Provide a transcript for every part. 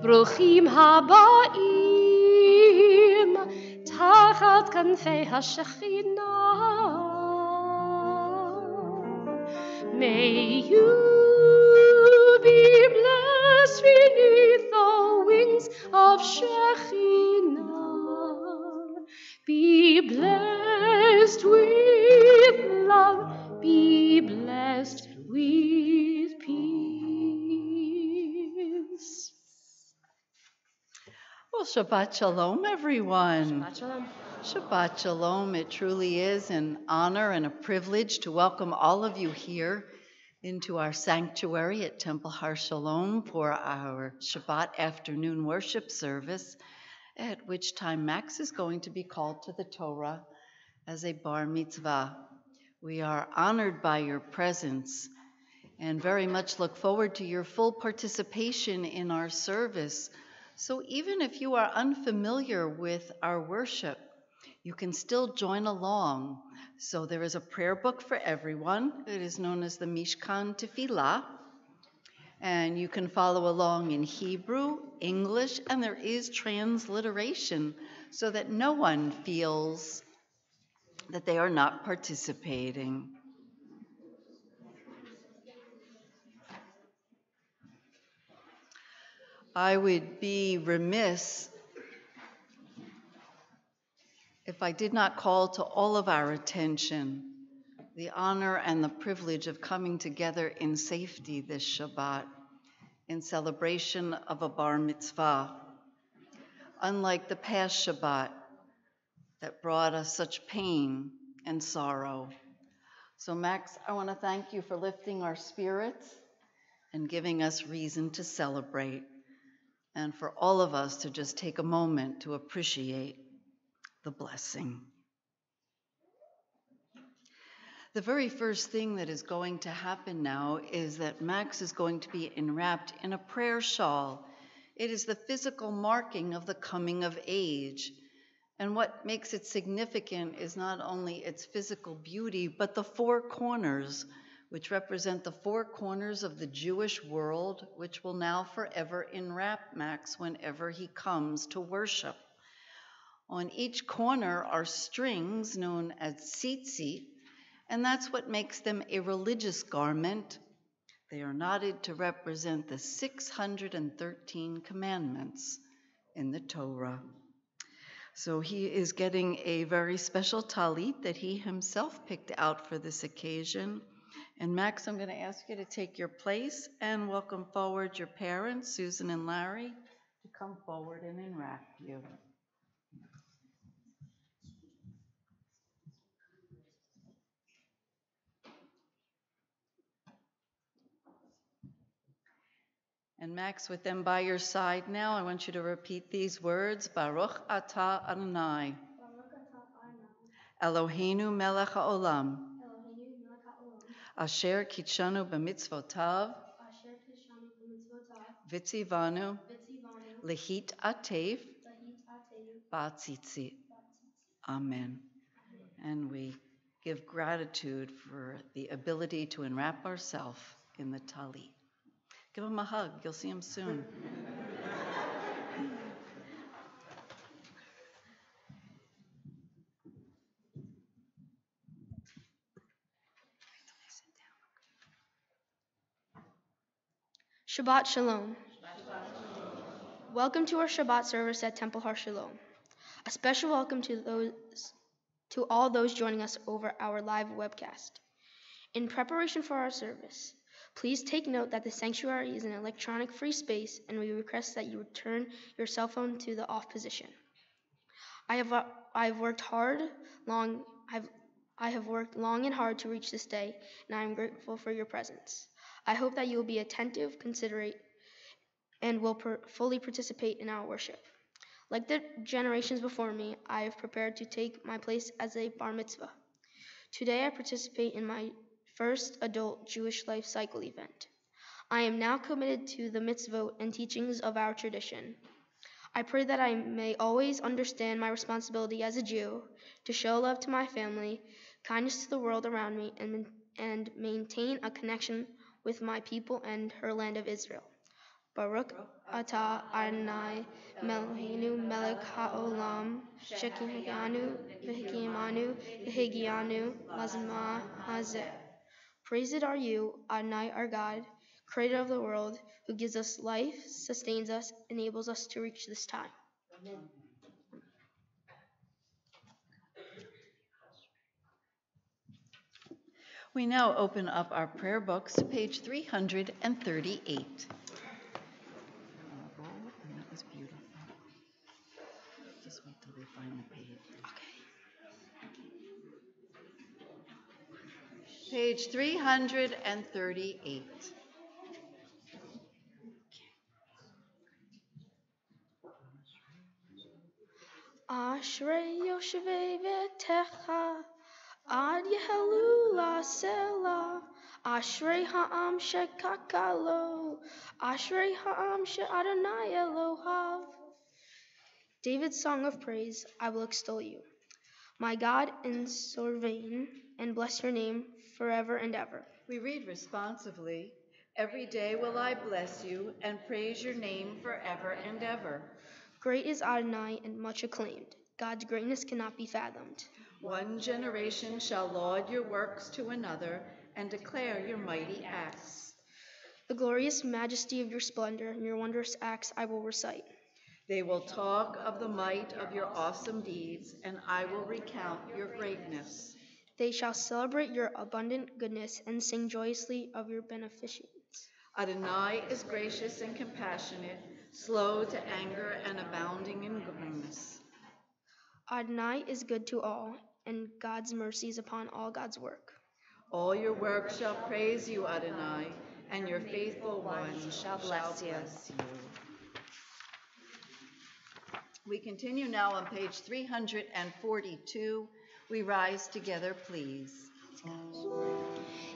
ברוכים הבאים תחת כנפי השכינה. May you be blessed beneath the wings of Shekhinah. Be blessed with love, be blessed with peace. Well, Shabbat Shalom, everyone. Shabbat Shalom. Shabbat Shalom. It truly is an honor and a privilege to welcome all of you here into our sanctuary at Temple Har Shalom for our Shabbat afternoon worship service, at which time Max is going to be called to the Torah as a bar mitzvah. We are honored by your presence and very much look forward to your full participation in our service. So even if you are unfamiliar with our worship, you can still join along. So there is a prayer book for everyone. It is known as the Mishkan Tefillah. And you can follow along in Hebrew, English, and there is transliteration so that no one feels that they are not participating. I would be remiss if I did not call to all of our attention the honor and the privilege of coming together in safety this Shabbat in celebration of a bar mitzvah. Unlike the past Shabbat that brought us such pain and sorrow. So Max, I want to thank you for lifting our spirits and giving us reason to celebrate, and for all of us to just take a moment to appreciate the blessing. The very first thing that is going to happen now is that Max is going to be enwrapped in a prayer shawl. It is the physical marking of the coming of age. And what makes it significant is not only its physical beauty, but the four corners, which represent the four corners of the Jewish world, which will now forever enwrap Max whenever he comes to worship. On each corner are strings known as tzitzit, and that's what makes them a religious garment. They are knotted to represent the 613 commandments in the Torah. So he is getting a very special talit that he himself picked out for this occasion. And Max, I'm going to ask you to take your place and welcome forward your parents, Susan and Larry, to come forward and enwrap you. And Max, with them by your side now, I want you to repeat these words. Baruch atah Adonai, Eloheinu melech haolam, asher kitshanu b'mitzvotav, v'tzivanu lehit atev b'tzitzit. Amen. And we give gratitude for the ability to enwrap ourselves in the talit. Give him a hug. You'll see him soon. Shabbat Shalom. Welcome to our Shabbat service at Temple Har Shalom. A special welcome to all those joining us over our live webcast. In preparation for our service, please take note that the sanctuary is an electronic free space, and we request that you return your cell phone to the off position. I have worked long and hard to reach this day, and I am grateful for your presence. I hope that you will be attentive, considerate, and will fully participate in our worship. Like the generations before me, I have prepared to take my place as a bar mitzvah. Today I participate in my first adult Jewish life cycle event. I am now committed to the mitzvot and teachings of our tradition. I pray that I may always understand my responsibility as a Jew to show love to my family, kindness to the world around me, and maintain a connection with my people and her land of Israel. Baruch atah Adonai Eloheinu melech haolam shekinanu v'hikimanu v'higianu lazman hazeh. Praised are you, Adonai our God, creator of the world, who gives us life, sustains us, enables us to reach this time. We now open up our prayer books to page 338. And that was beautiful. Just wait till they find the page. Okay. Page 338. Ashrei Yoshevei V'techa Ad Yehelu La'asela Ashrei Ha'am Shekakalo Ashrei Ha'am She'Adonai Elohav. David's song of praise, I will extol you, my God, in Sorvain, and bless your name forever and ever. We read responsively, every day will I bless you and praise your name forever and ever. Great is Adonai and much acclaimed. God's greatness cannot be fathomed. One generation shall laud your works to another and declare your mighty acts. The glorious majesty of your splendor and your wondrous acts I will recite. They will talk of the might of your awesome deeds, and I will recount your greatness. They shall celebrate your abundant goodness and sing joyously of your beneficence. Adonai is gracious and compassionate, slow to anger and abounding in goodness. Adonai is good to all, and God's mercies upon all God's work. All your works shall praise you, Adonai, and your faithful ones shall bless you. We continue now on page 342. We rise together, please.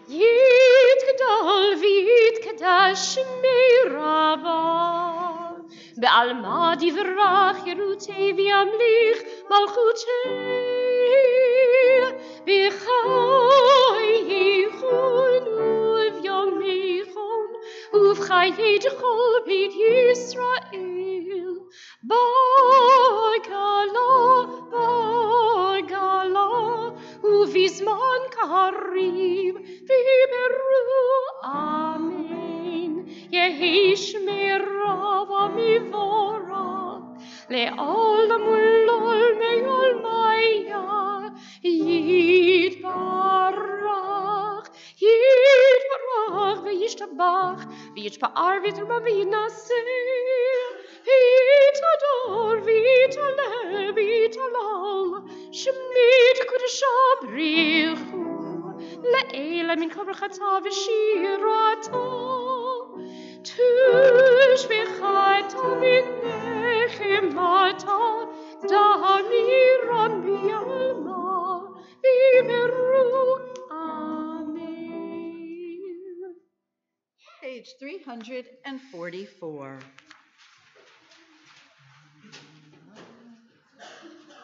יתגדל ויתקדש שמי רבה, בעלמא דברך ירותי וימליך מלכותי, בחייכון ובימיכון ובחיי כל בית ישראל, בגלה ובזמן קריב בימרו אמן. יהי שמירה ומבורך לעולם ולעולמי עולמיה, יתברך וישתבח ויתפאר ויתרומם וינשא, ויתהדר ויתעלה ויתהלל, שמית קדושה בריחו לעילה מן כל ברכתה ושירתה, תשבחתה מן נחמתה, דמירה מעלמה בימרו אמן. Page 344.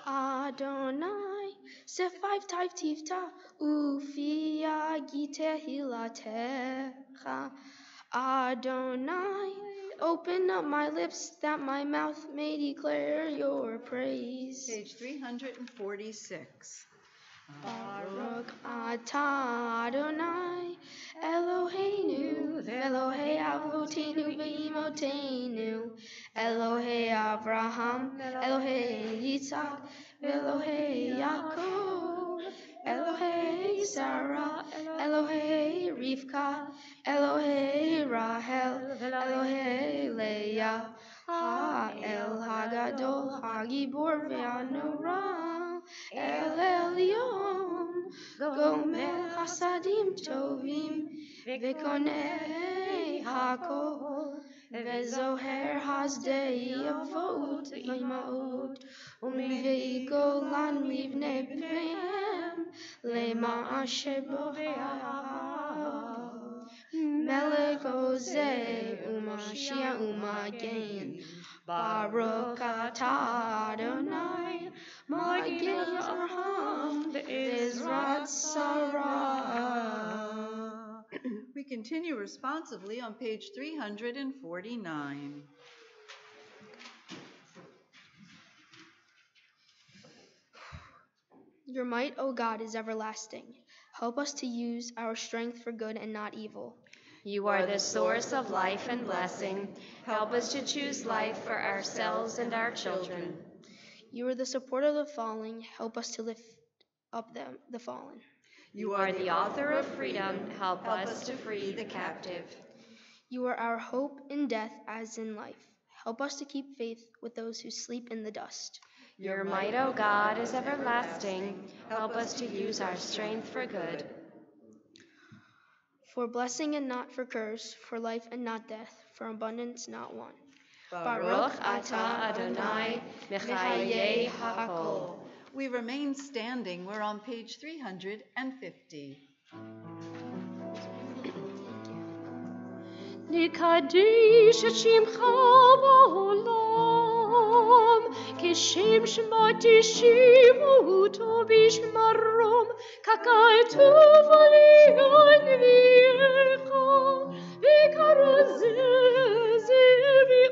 Adonai, Sephiv Taif Tifta, Ufia Gite Hilatecha. Adonai, open up my lips that my mouth may declare your praise. Page 346. Baruch atah Adonai, Eloheinu, Elohei Avotenu v'Imotenu, Elohei Abraham, Elohei Yitzhak, Elohei Yaakov, Elohei Sarah, Elohei Rivka, Elohei Rahel, Elohei Leah, Ha-El Hagadol, Hagibor ve'Anorah, El Elyon, Gomer Hasadim Tovim, Vekonei Hakol, Vezoher Hasdei Avot Imaot, Umivei Golan Livnei B'Mehem, Lema Asher Boreah, Melech Ozeh, Umashia Umagen, Baruch atah Adonai, Magin Avraham, Bezrat Sarah. We continue responsively on page 349. Your might, O God, is everlasting. Help us to use our strength for good and not evil. You are the source of life and blessing. Help us to choose life for ourselves and our children. You are the support of the fallen. Help us to lift up the fallen. You are the author of freedom. Help us to free the captive. You are our hope in death as in life. Help us to keep faith with those who sleep in the dust. Your might, O God, is everlasting. Help us to use our strength for good. For blessing and not for curse, for life and not death, for abundance not want. Baruch atah Adonai, mechayei hakol. We remain standing. We're on page 350. נקדיש את שמך בעולם, כשם שמקדישים אותו בשמרום, ככתוב על נביאך, וכרזה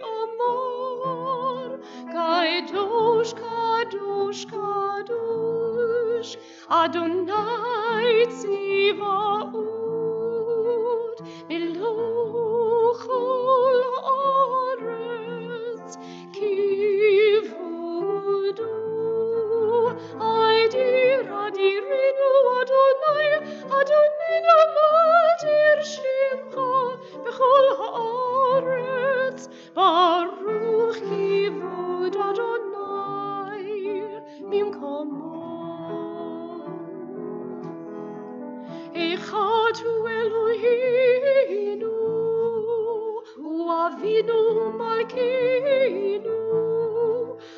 ואמר, קדוש, קדוש, קדוש, אדוני צבאות, מלוך כל הארץ כיבודו. אדירנו אדוני, אדוננו מלתיר שמך בכל הארץ, ברוך כיבוד אדוני במקומו. אחד הוא אלוהינו, הוא אבינו ומלכנו,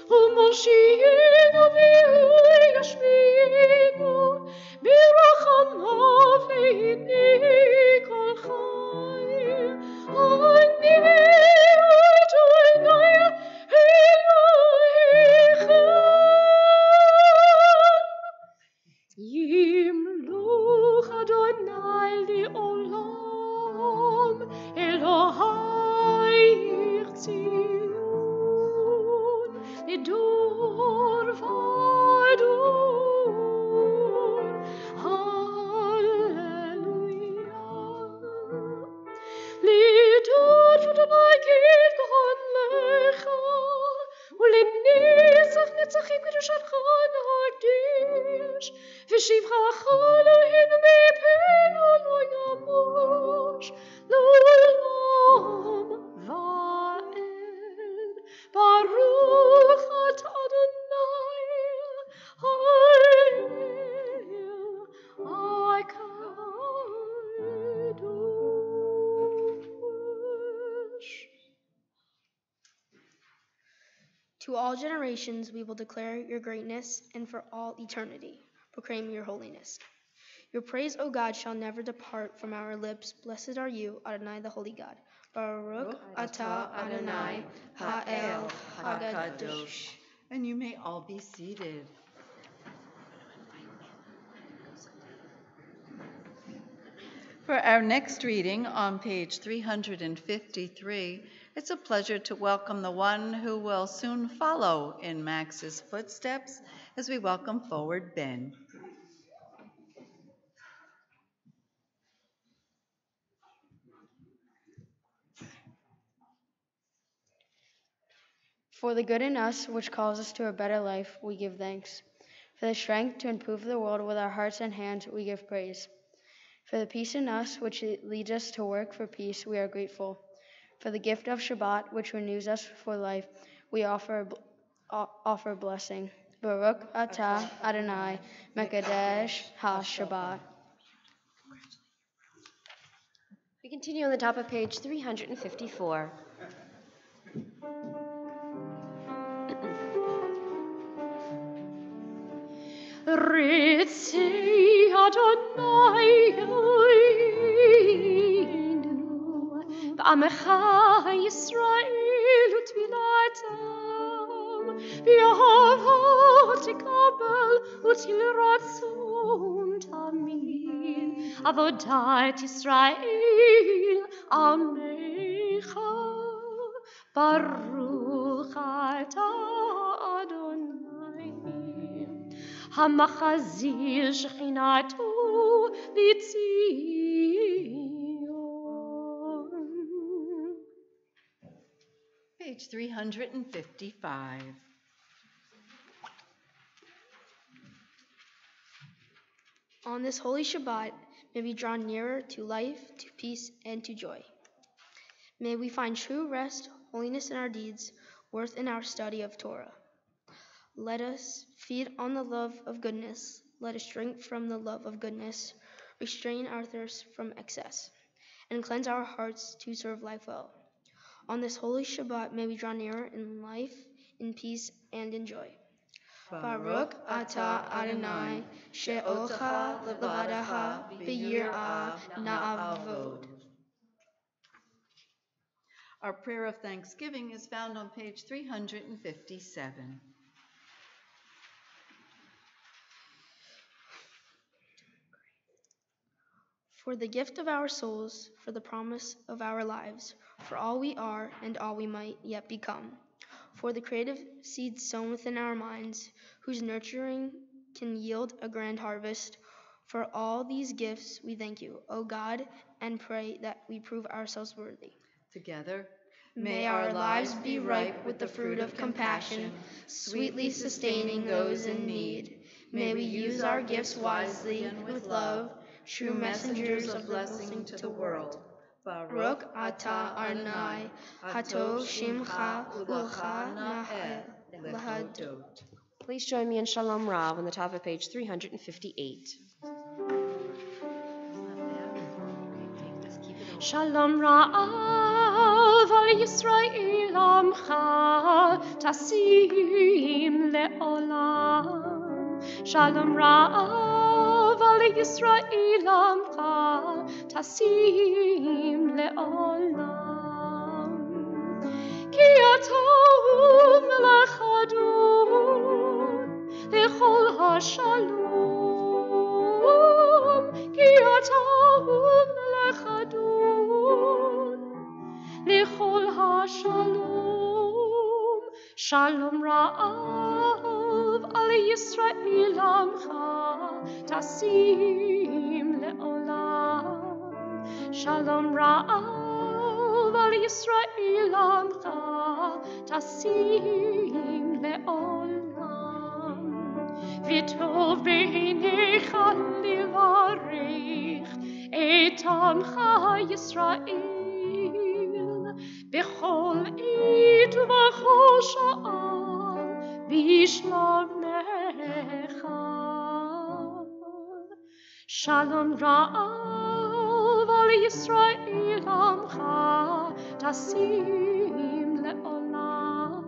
הוא מושיענו והוא ישמיענו, ברחמיו לעיני כל חי. אני אדוני אלוהיכם, ימלוך אדוני לעולם, אלוהיך ציון, לדור ודור. הללויה. לדור אדוני כגודלך, ולנצח נצחים קדושתך נקדיש, ושבחך אלוהינו מפינו לא ימוש לעולם ועד. ברוך אתה אדוני האל הקדוש. To all generations we will declare your greatness, and for all eternity proclaim your holiness. Your praise, O God, shall never depart from our lips. Blessed are you, Adonai, the Holy God. Baruch atah Adonai, ha'el hakadosh. And you may all be seated. For our next reading on page 353, it's a pleasure to welcome the one who will soon follow in Max's footsteps as we welcome forward Ben. For the good in us, which calls us to a better life, we give thanks. For the strength to improve the world with our hearts and hands, we give praise. For the peace in us, which leads us to work for peace, we are grateful. For the gift of Shabbat, which renews us for life, we offer blessing. Baruch atah Adonai, Mekadesh ha-Shabbat. We continue on the top of page 354. Ritzei Adonai Eloheinu, B'amecha Yisrael utfilatam, B'ahavah tikabel util ratzon tamid, Avodat Yisrael Amecha, Baruch Atah Adonai, Hamachazir Shechinatu L'Tzion. Page 355. On this holy Shabbat, may we draw nearer to life, to peace, and to joy. May we find true rest, holiness in our deeds, worth in our study of Torah. Let us feed on the love of goodness. Let us drink from the love of goodness, restrain our thirst from excess, and cleanse our hearts to serve life well. On this holy Shabbat, may we draw nearer in life, in peace, and in joy. Baruch atah Adonai, she'ocha levadaha b'yirah na'avod. Our prayer of thanksgiving is found on page 357. For the gift of our souls, for the promise of our lives, for all we are and all we might yet become, for the creative seeds sown within our minds, whose nurturing can yield a grand harvest. For all these gifts we thank you, O God, and pray that we prove ourselves worthy. Together, May our lives be ripe with the fruit of compassion, sweetly sustaining those in need. May we use our gifts wisely and with love, true messengers of blessing to the world. Baruch atah Adonai, hatov shimcha u'lecha na'el lahadot. Please join me in Shalom Rav on the top of page 358. Shalom Ra'av al Yisrael Amcha Tasim le'olam. Shalom Ra'av al Yisrael Amcha Tasim le'olam. Ki atah melech Adon lechol hashalom. Ki atah melech Adon lechol hashalom. Shalom Ra'av al Yisrael Amcha Tasim le'olam. Shalom Ra'av al Yisrael Amcha Tasim le'olam. V'tov b'einecha livarech et Amcha Yisrael b'chol עת ובכל שעה בשלומך. Shalom Ra'av al Yisrael Amcha Tasim le'olam.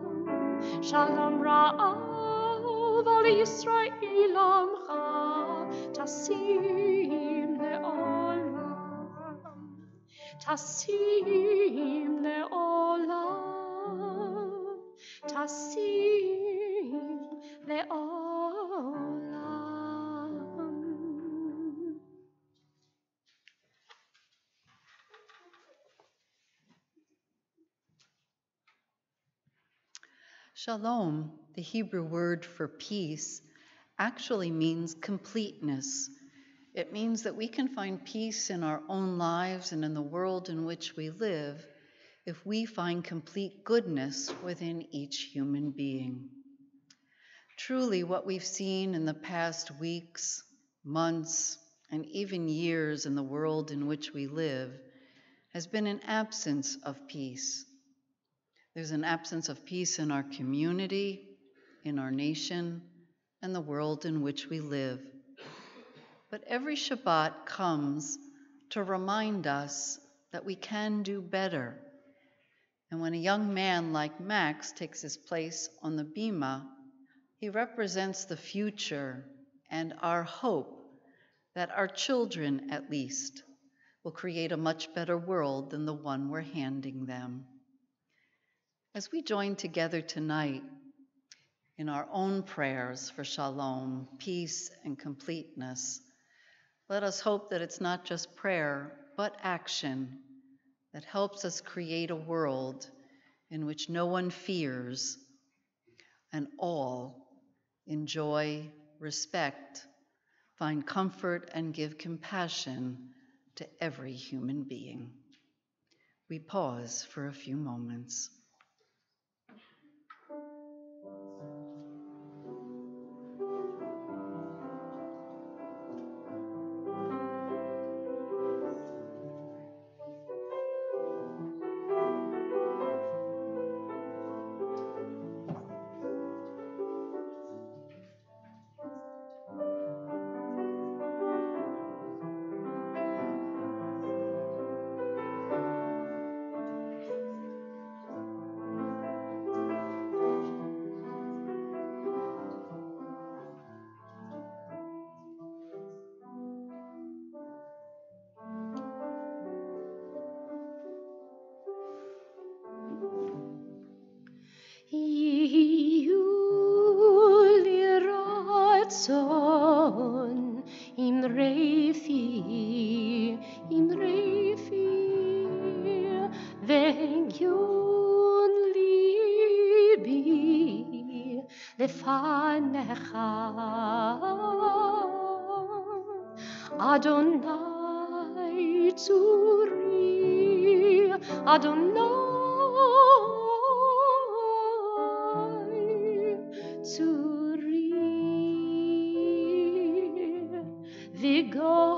Shalom Ra'av al Yisrael Amcha Tasim le'olam. Tasim le'olam. Tasim le'olam. Shalom, the Hebrew word for peace, actually means completeness. It means that we can find peace in our own lives and in the world in which we live if we find complete goodness within each human being. Truly, what we've seen in the past weeks, months, and even years in the world in which we live has been an absence of peace. There's an absence of peace in our community, in our nation, and the world in which we live. But every Shabbat comes to remind us that we can do better. And when a young man like Max takes his place on the bima, he represents the future and our hope that our children, at least, will create a much better world than the one we're handing them. As we join together tonight in our own prayers for shalom, peace, and completeness, Let us hope that it's not just prayer, but action that helps us create a world in which no one fears and all enjoy, respect, find comfort, and give compassion to every human being. We pause for a few moments. Son im refi, vegion libi lefanecha, Adonai tzuri, Adonai tzuri, vigali.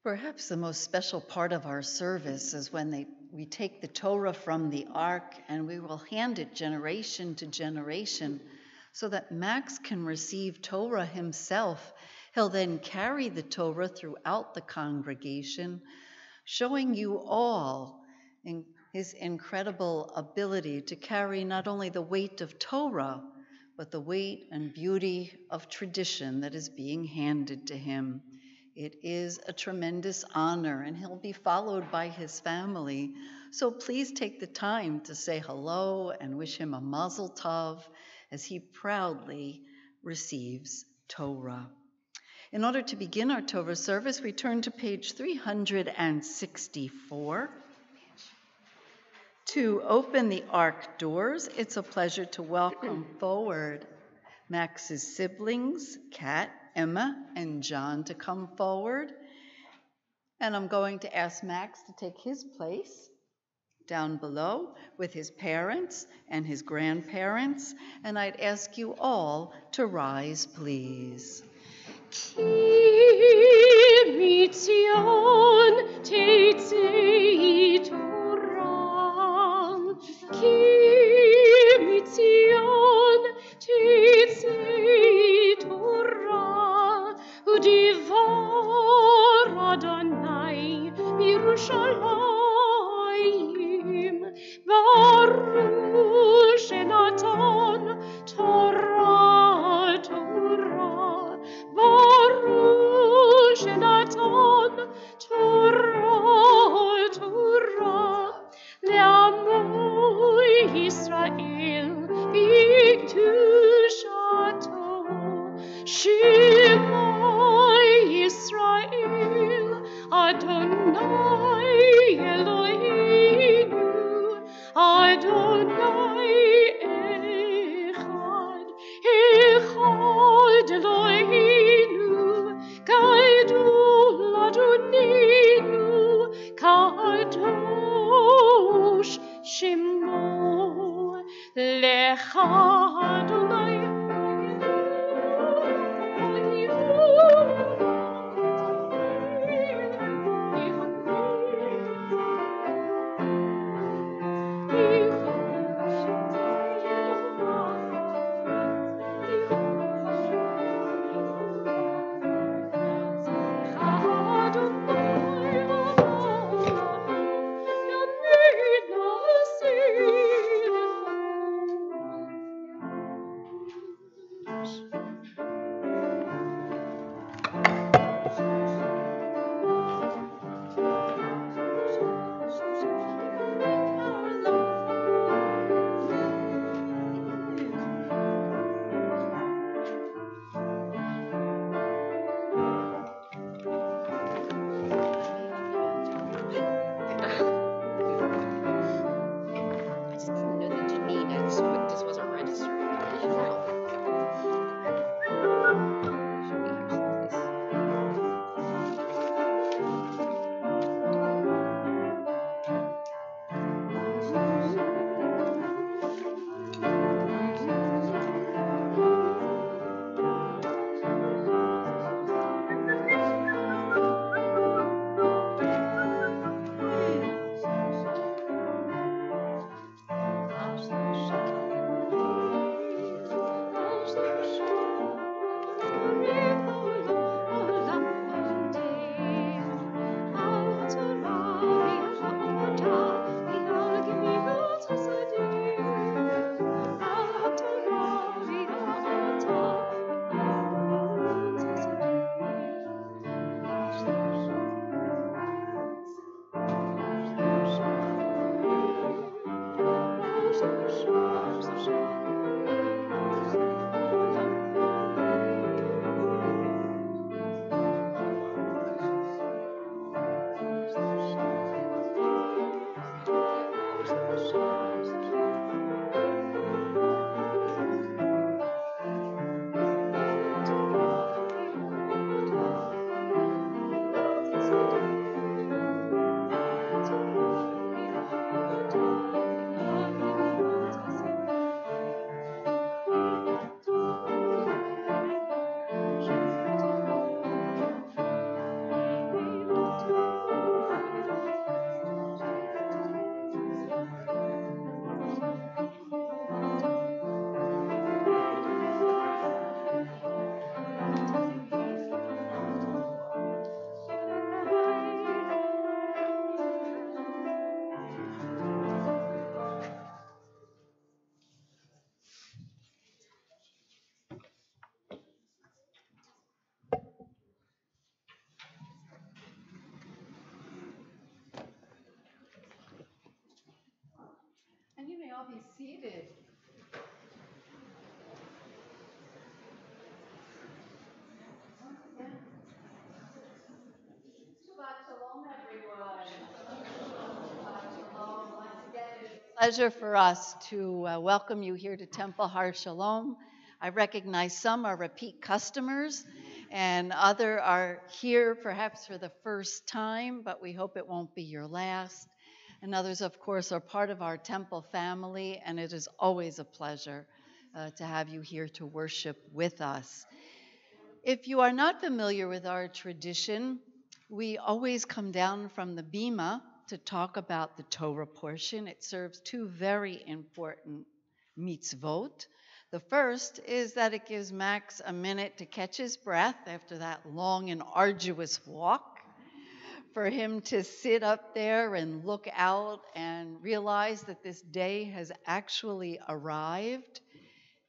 Perhaps the most special part of our service is when we take the Torah from the ark and we will hand it generation to generation so that Max can receive Torah himself. He'll then carry the Torah throughout the congregation, showing you all in his incredible ability to carry not only the weight of Torah, but the weight and beauty of tradition that is being handed to him. It is a tremendous honor, and he'll be followed by his family. So please take the time to say hello and wish him a mazel tov as he proudly receives Torah. In order to begin our Torah service, we turn to page 364. To open the ark doors, it's a pleasure to welcome forward Max's siblings, Kat, Emma, and John, to come forward. And I'm going to ask Max to take his place down below with his parents and his grandparents. And I'd ask you all to rise, please. Ki mitzion teitzei Torah, Ki mitzion teitzei Torah, udivar Adonai Yerushalayim, Baruch Shenatan Torah, Torah, Baruch Shenatan Torah, Torah, Le'amo Yisrael b'kedushato, Shema Yisrael, Adonai Eloheinu, Adonai Echad, Echad Eloheinu, Gadol Adonenu, Kadosh Shemo, Lecha Adonai. And you may all be seated. Shabbat Shalom, everyone. Shabbat Shalom. Once again, it is a pleasure for us to welcome you here to Temple Har Shalom. I recognize some are repeat customers and other are here perhaps for the first time, but we hope it won't be your last. And others, of course, are part of our temple family, and it is always a pleasure to have you here to worship with us. If you are not familiar with our tradition, we always come down from the Bima to talk about the Torah portion. It serves two very important mitzvot. The first is that it gives Max a minute to catch his breath after that long and arduous walk, for him to sit up there and look out and realize that this day has actually arrived.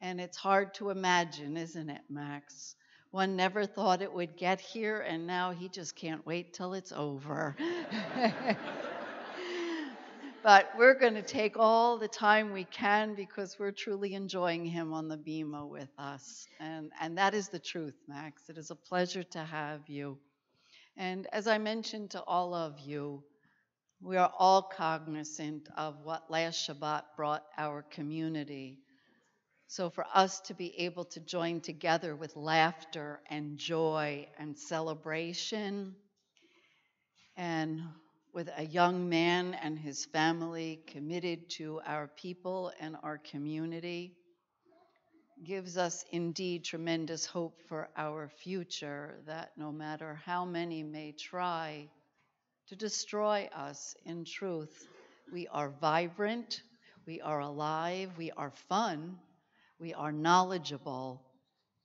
And it's hard to imagine, isn't it, Max? One never thought it would get here, and now he just can't wait till it's over. But we're going to take all the time we can because we're truly enjoying him on the Bima with us. And that is the truth, Max. It is a pleasure to have you. And as I mentioned to all of you, we are all cognizant of what last Shabbat brought our community. So for us to be able to join together with laughter and joy and celebration, and with a young man and his family committed to our people and our community, gives us indeed tremendous hope for our future, that no matter how many may try to destroy us, in truth, we are vibrant, we are alive, we are fun, we are knowledgeable,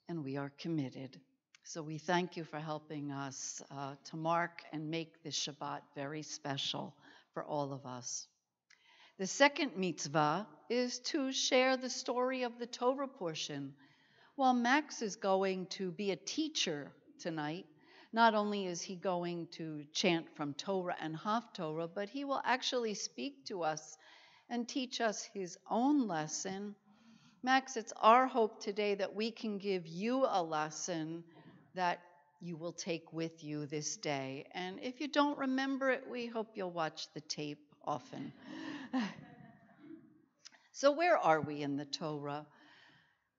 and we are committed. So we thank you for helping us to mark and make this Shabbat very special for all of us. The second mitzvah is to share the story of the Torah portion. While Max is going to be a teacher tonight, not only is he going to chant from Torah and Haftorah, but he will actually speak to us and teach us his own lesson. Max, it's our hope today that we can give you a lesson that you will take with you this day. And if you don't remember it, we hope you'll watch the tape often. So where are we in the Torah?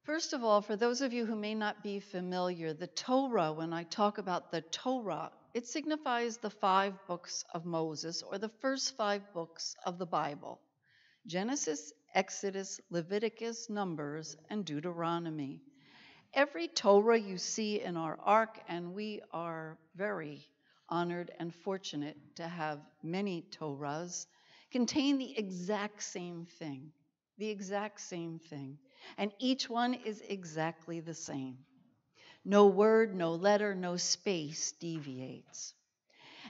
First of all, for those of you who may not be familiar, the Torah, when I talk about the Torah, it signifies the 5 books of Moses, or the first 5 books of the Bible: Genesis, Exodus, Leviticus, Numbers, and Deuteronomy. Every Torah you see in our ark, and we are very honored and fortunate to have many Torahs, contain the exact same thing. The exact same thing. And each one is exactly the same. No word, no letter, no space deviates.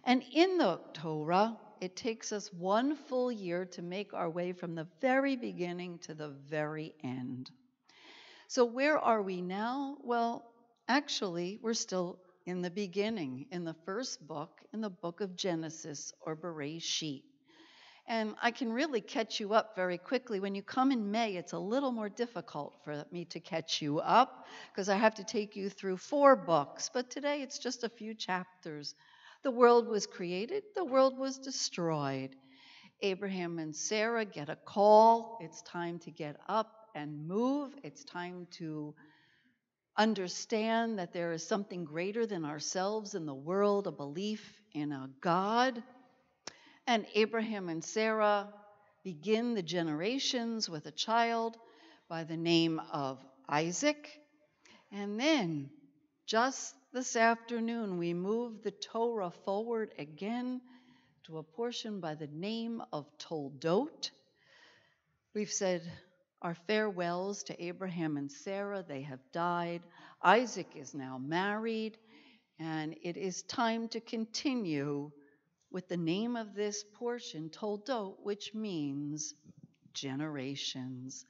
And in the Torah, it takes us one full year to make our way from the very beginning to the very end. So where are we now? Well, actually, we're still in the beginning, in the first book, in the book of Genesis, or Bereshit. And I can really catch you up very quickly. When you come in May, it's a little more difficult for me to catch you up because I have to take you through 4 books. But today it's just a few chapters. The world was created, the world was destroyed. Abraham and Sarah get a call. It's time to get up and move. It's time to understand that there is something greater than ourselves in the world, a belief in a God. And Abraham and Sarah begin the generations with a child by the name of Isaac. And then, just this afternoon, we move the Torah forward again to a portion by the name of Toldot. We've said our farewells to Abraham and Sarah. They have died. Isaac is now married, and it is time to continue with the name of this portion, Toldot, which means generations.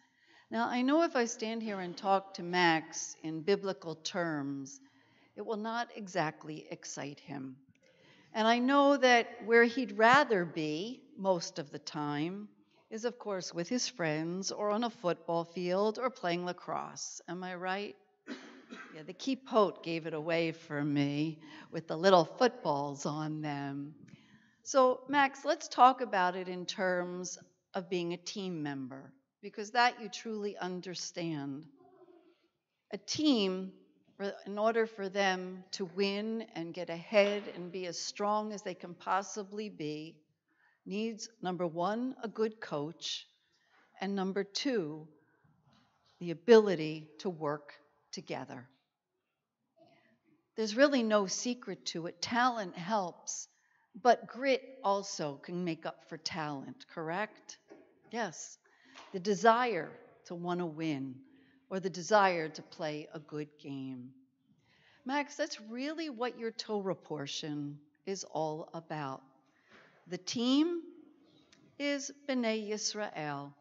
Now, I know if I stand here and talk to Max in biblical terms, it will not exactly excite him. And I know that where he'd rather be most of the time is, of course, with his friends or on a football field or playing lacrosse. Am I right? Yeah, the Keepote gave it away for me with the little footballs on them. So, Max, let's talk about it in terms of being a team member, because that you truly understand. A team, in order for them to win and get ahead and be as strong as they can possibly be, needs, number 1, a good coach, and number 2, the ability to work together. There's really no secret to it. Talent helps, but grit also can make up for talent, correct? Yes. The desire to want to win or the desire to play a good game. Max, that's really what your Torah portion is all about. The team is Bnei Yisrael,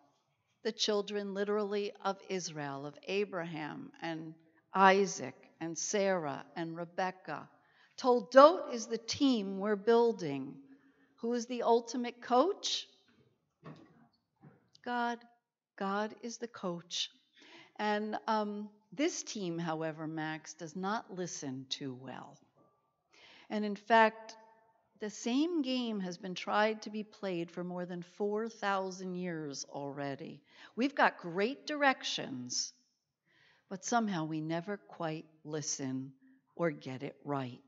the children literally of Israel, of Abraham and Isaac and Sarah and Rebekah. Toldot is the team we're building. Who is the ultimate coach? God. God is the coach. And this team, however, Max, does not listen too well. And in fact, the same game has been tried to be played for more than 4,000 years already. We've got great directions, but somehow we never quite listen or get it right.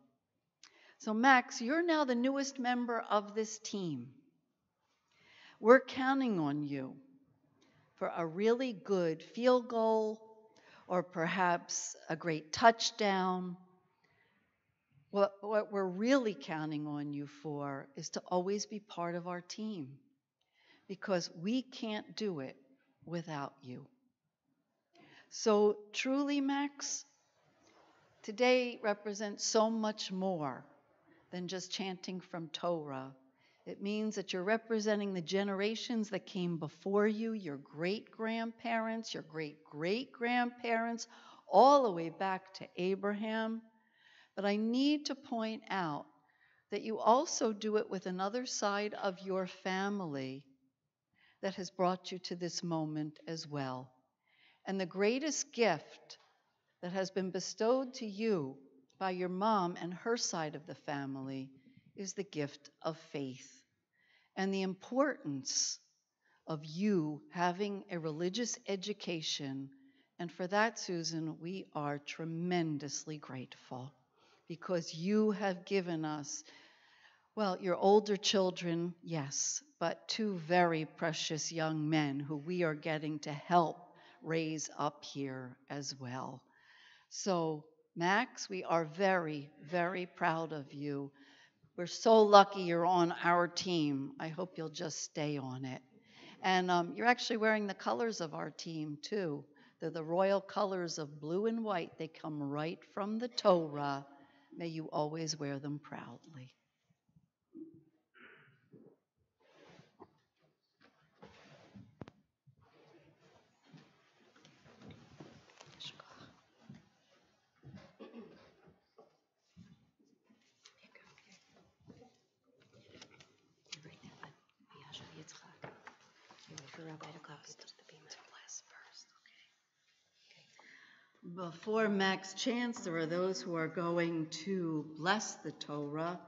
So, Max, you're now the newest member of this team. We're counting on you for a really good field goal or perhaps a great touchdown. What we're really counting on you for is to always be part of our team, because we can't do it without you. So truly, Max, today represents so much more than just chanting from Torah. It means that you're representing the generations that came before you, your great-grandparents, your great-great-grandparents, all the way back to Abraham. But I need to point out that you also do it with another side of your family that has brought you to this moment as well. And the greatest gift that has been bestowed to you by your mom and her side of the family is the gift of faith and the importance of you having a religious education. And for that, Susan, we are tremendously grateful, because you have given us, well, your older children, yes, but 2 very precious young men who we are getting to help raise up here as well. So, Max, we are very, very proud of you. We're so lucky you're on our team. I hope you'll just stay on it. And you're actually wearing the colors of our team, too. They're the royal colors of blue and white. They come right from the Torah. May you always wear them proudly. Before Max chants, there are those who are going to bless the Torah,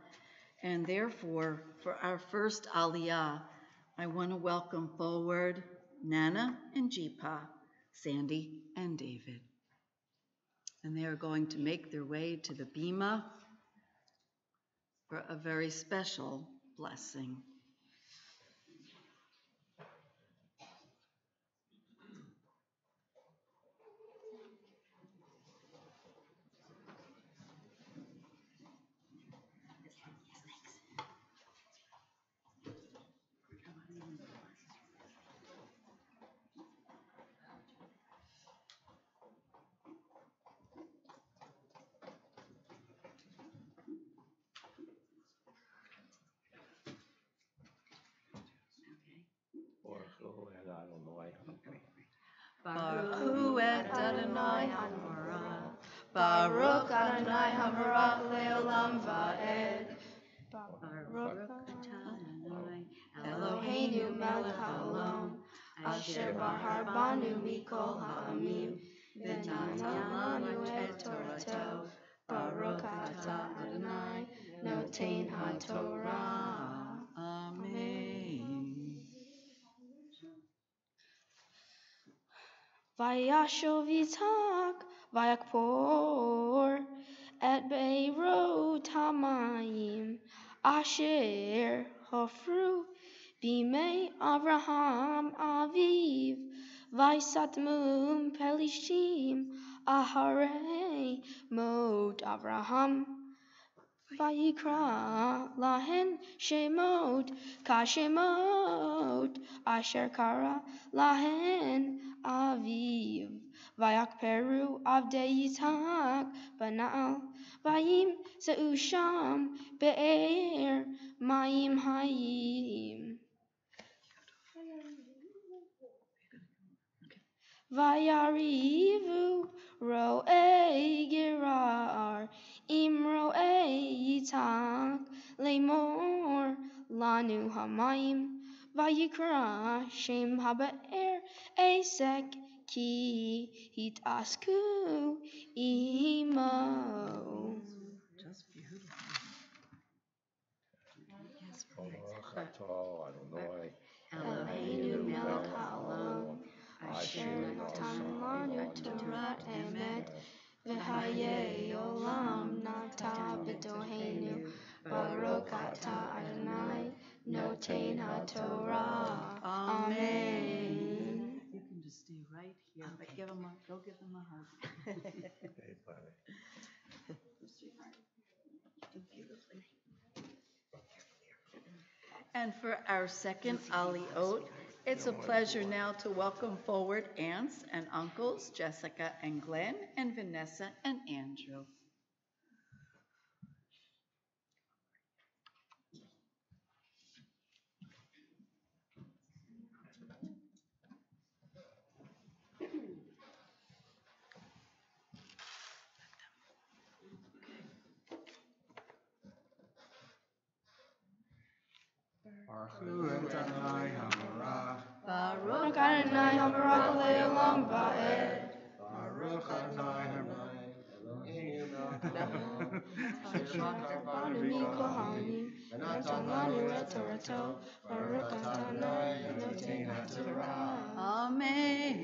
and therefore, for our first Aliyah, I want to welcome forward Nana and Jeepa, Sandy and David. And they are going to make their way to the Bima for a very special blessing. Baruch et Adonai Hamorah, Baruch Adonai Hamorah leolam va'ed. Baruch Adonai Eloheinu melech haolam, asher bahar banu mikol ha'amim, v'natan lanu et Torato. Baruch atah Adonai noten haTorah. Amen. Vayashov Yitzhak, Vayakpor, et Beirot Hamayim, Asher Hofru, Bimei Avraham Aviv, Vaisatmum Pelishim, Aharei Mot Avraham. Vayikra lahen shemot kashemot asher kara lahen aviv vayakperu avdei Yitzhak banal vayim zeusham be'er mayim hayim Vayarivu ro'ei gerar im ro'ei yitzhak lemor lanu hamayim vayikra shem habe'er esek ki hitasku imo. Just beautiful. Yes, Baruch atah Adonai Eloheinu melech haolam asher natan lanu Torah emet v'hayei olam nata b'tohenu Baruch atah Adonai noten haTorah. Amen. You can just stay right here, but go give them a hug. Hey, buddy. And for our second Aliyot, it's a pleasure now to welcome forward aunts and uncles, Jessica and Glenn, and Vanessa and Andrew. Baruch Adonai Hamorah. Baruch Adonai habarak le'olam va'ed. Baruch Adonai Hamorah. Eloheinu melech haolam. Asher Banu banu mikol mikol ha'amim, v'natan v'natan lanu lanu et et Torato. Torato. Baruch Baruch atah Adonai Adonai noten noten haTorah. Amen.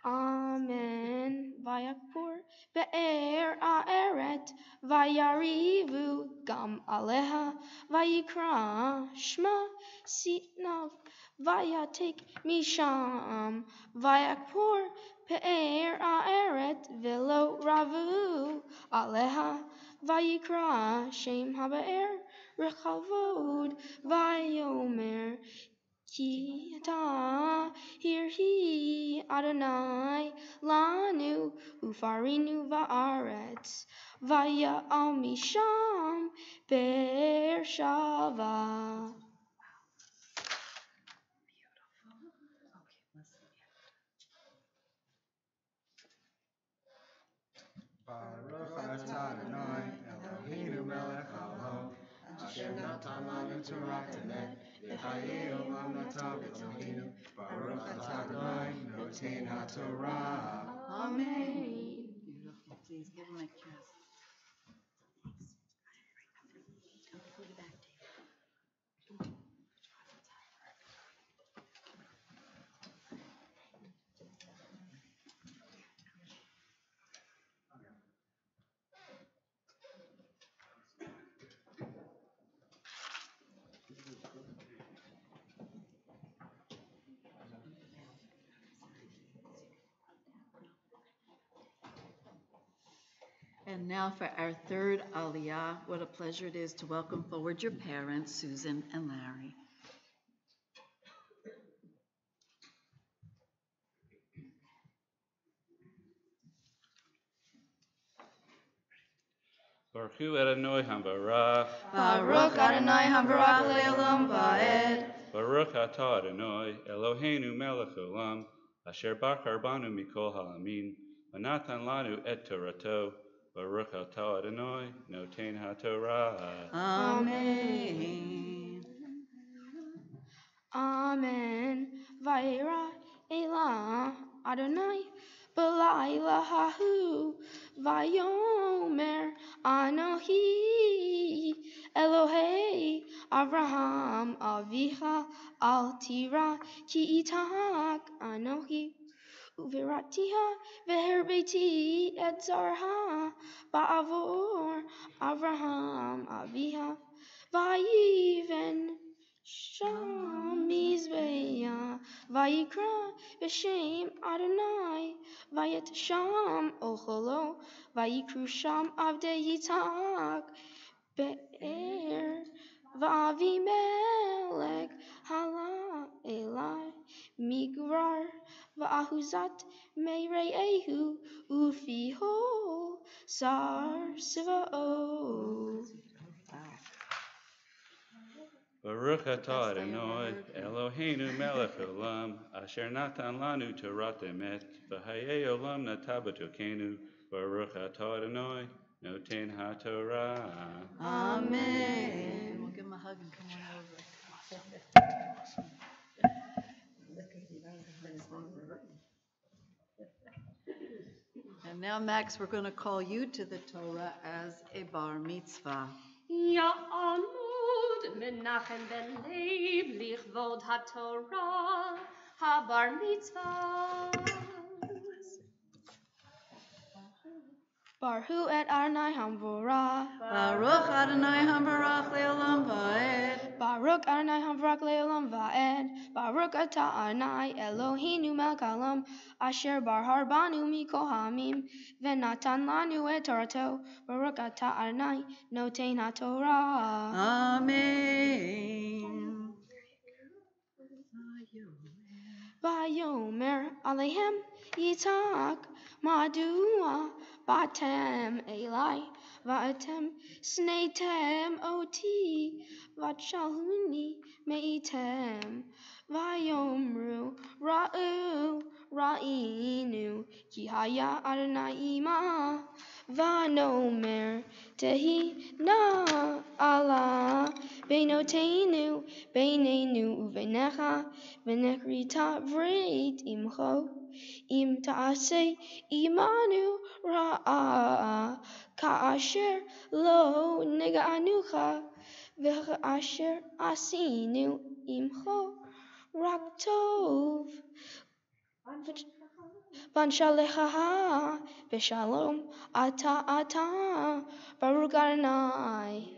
Amen. Vayakpor be'er ha'eret vayarivu gam aleha vayikra shma sitnav vayatik misham vayakpor be'er ha'eret velo ravu aleha vayikra shem habe'er rechavod vayomer Ki ata hirhi Adonai lanu ufarinu va'aretz vaya al misham Beershava. Baruch atah Adonai Eloheinu melech haolam. Asher natan lanu Torah emet v'chayei olam nata b'Eloheinu, Baruch atah Adonai, noten haTorah. Amen. Beautiful. Please give him a kiss. And now for our third aliyah, what a pleasure it is to welcome forward your parents, Susan and Larry. Baruch Hu Adonai Hambarach. Baruch Adonai Hambarach Le'olam Va'ed. Baruch Atah Adonai Eloheinu Melech Olam Asher Bachar Banu Mikol Ha'amin V'natan Lanu Et Torato Baruch Atah Adonai Noten HaTorah. Amen. Amen. Vaira Elah Adonai B'layla hahu Vayomer Anohi Elohei Avraham Avicha Al Tira Ki Itak Anohi Uviratiha Veherbeti Et Zarha Ba'avor Avraham Aviha Vayiven Sham Mizbeah Vayikra B'Shem Adonai Vayet Sham Ocholo Vayikru Sham Avdei Yitzhak Be'er V'Avimelech Hala Elai Migrar V'Ahuzat Meire'ehu Ufiho Sar Siva'o. Baruch Atah Adonai Eloheinu Melech Olam Asher Natan Lanu Torat Emet V'Hayei Olam Nata B'Tokenu Baruch Atah Adonai Noten HaTorah. Amen. We'll give him a hug and come on over. And now, Max, we're going to call you to the Torah as a bar mitzvah. Ya'amud Menachem ben Leib lichvod haTorah habar mitzvah. Baruch et Adonai Hamvorah. Baruch Adonai Hambarach Le'olam Va'ed. Baruch Adonai Hamvorach Le'olam Va'ed. Baruch atah Adonai Eloheinu melech haolam asher barhar banu mikol ha'amim v'natan lanu et Torato. Baruch atah Adonai noten haTorah. Amen. Vayomer Alehem Yitzhak Madua Batem Eli Vatem Snatem Oti Vachalhuni Meitem Vayomru Ra'u Ra'inu Kihaya Adonai Ima Vanomer Tehi Na Allah Beinotenu Uvenecha Venechrita Vrit Imcho Im Taase Imanu Ra'a Ka'asher Lo Nega'anucha Ve'asher Asinu Imcho Raktov Vanshalechaha V'Shalom Ata Baruch Adonai.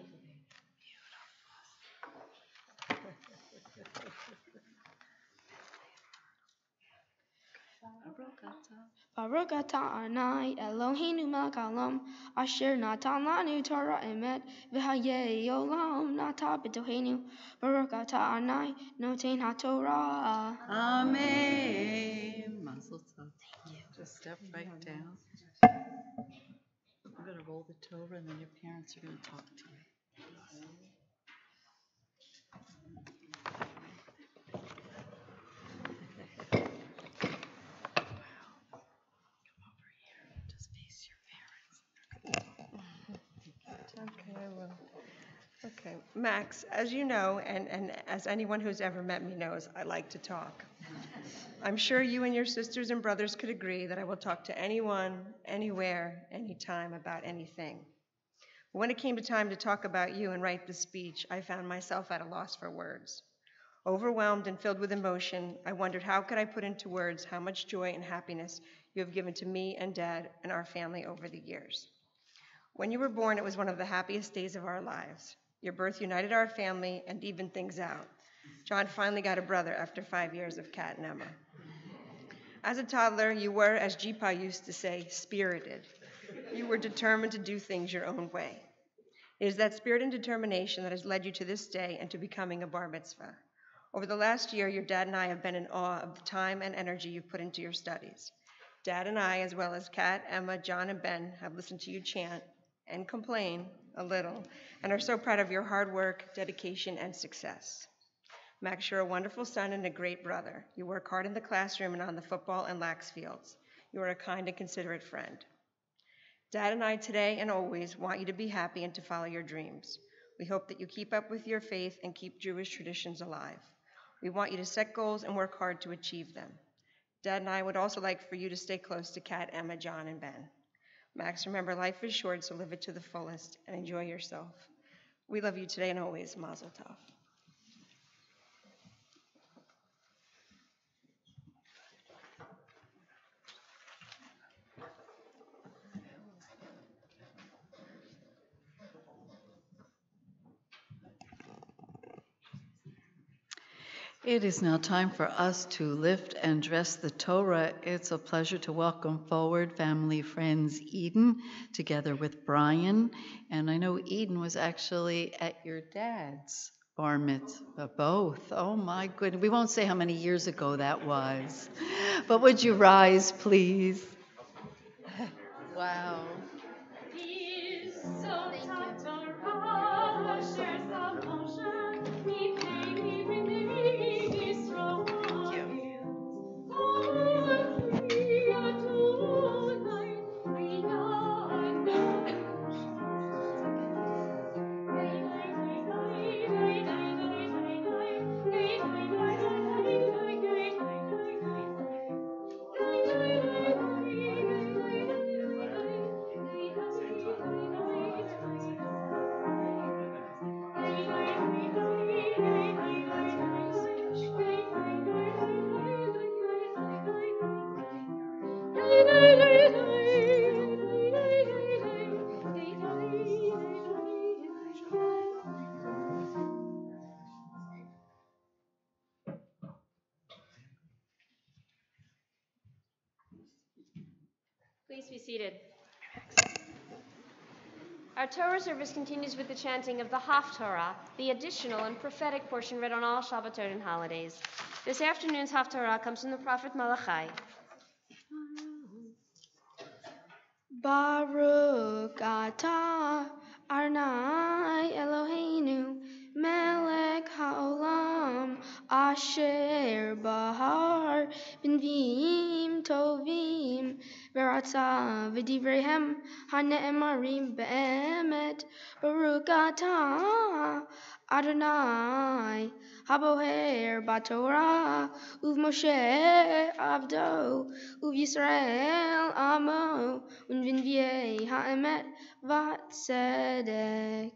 Baruch atah Adonai Eloheinu melech haolam asher natan lanu Torah emet v'hayei olam nata b'Eloheinu. Baruch atah Adonai noten haTorah. Amen. Mazel tov. Thank you. Just step right down. We're going to roll the Torah, and then your parents are going to talk to you. Okay, I will. Okay. Okay, Max, as you know, and as anyone who's ever met me knows, I like to talk. I'm sure you and your sisters and brothers could agree that I will talk to anyone, anywhere, anytime about anything. When it came to time to talk about you and write the speech, I found myself at a loss for words. Overwhelmed and filled with emotion, I wondered how could I put into words how much joy and happiness you have given to me and Dad and our family over the years. When you were born, it was one of the happiest days of our lives. Your birth united our family and evened things out. John finally got a brother after 5 years of Kat and Emma. As a toddler, you were, as Jeepa used to say, spirited. You were determined to do things your own way. It is that spirit and determination that has led you to this day and to becoming a bar mitzvah. Over the last year, your dad and I have been in awe of the time and energy you've put into your studies. Dad and I, as well as Kat, Emma, John, and Ben, have listened to you chant and complain a little, and are so proud of your hard work, dedication, and success. Max, you're a wonderful son and a great brother. You work hard in the classroom and on the football and lax fields. You are a kind and considerate friend. Dad and I today and always want you to be happy and to follow your dreams. We hope that you keep up with your faith and keep Jewish traditions alive. We want you to set goals and work hard to achieve them. Dad and I would also like for you to stay close to Kat, Emma, John, and Ben. Max, remember, life is short, so live it to the fullest and enjoy yourself. We love you today and always. Mazel tov. It is now time for us to lift and dress the Torah. It's a pleasure to welcome forward family friends Eden together with Brian. And I know Eden was actually at your dad's bar mitzvah, both. Oh my goodness. We won't say how many years ago that was. But would you rise, please? Wow. Please be seated. Our Torah service continues with the chanting of the Haftorah, the additional and prophetic portion read on all Shabbatot and holidays. This afternoon's Haftorah comes from the prophet Malachi. Baruch atah Adonai Eloheinu melech haolam asher bahar b'nviim tovim v'ratza v'divreihem hane'emarim be'emet Baruch atah Adonai haboher batorah uv'Moshe avdo uv'Yisrael amo unvinviei ha'emet v'tzedek.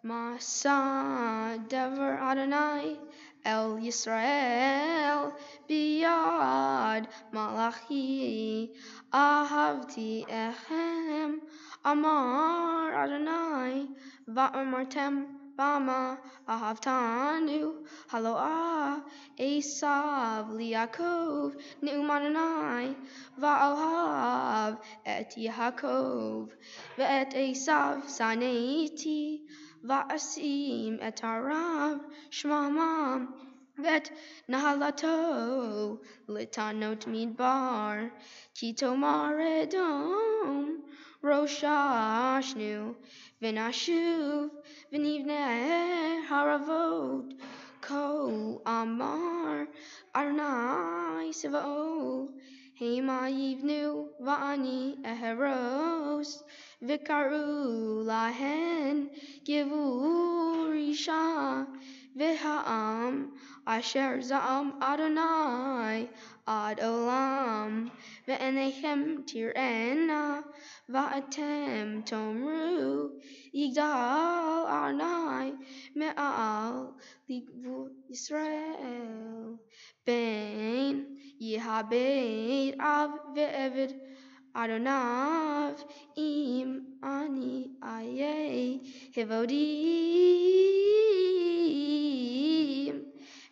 Masa dever Adonai El Yisrael biyad malachi ahavti echem amar Adonai va'amartem bama ahavtanu haloah Esav liYakov ne'um Adonai va'ohav et Yaakov ve'et Esav saneiti Va'asim et harav shmamam vet nahalato litanot midbar kitomar edom roshashnu v'nashuv v'nivneh haravot kol amar Adonai Sevaot Hema yivnu va'ani eheros v'karu lahen givu risha v'ha'am asher za'am Adonai ad olam ve'enechem tir'ena va'atem tomru yigdal Adonai me'al ligvu Yisrael ben Yehabed av ve'eved Adonav im ani aye hivodim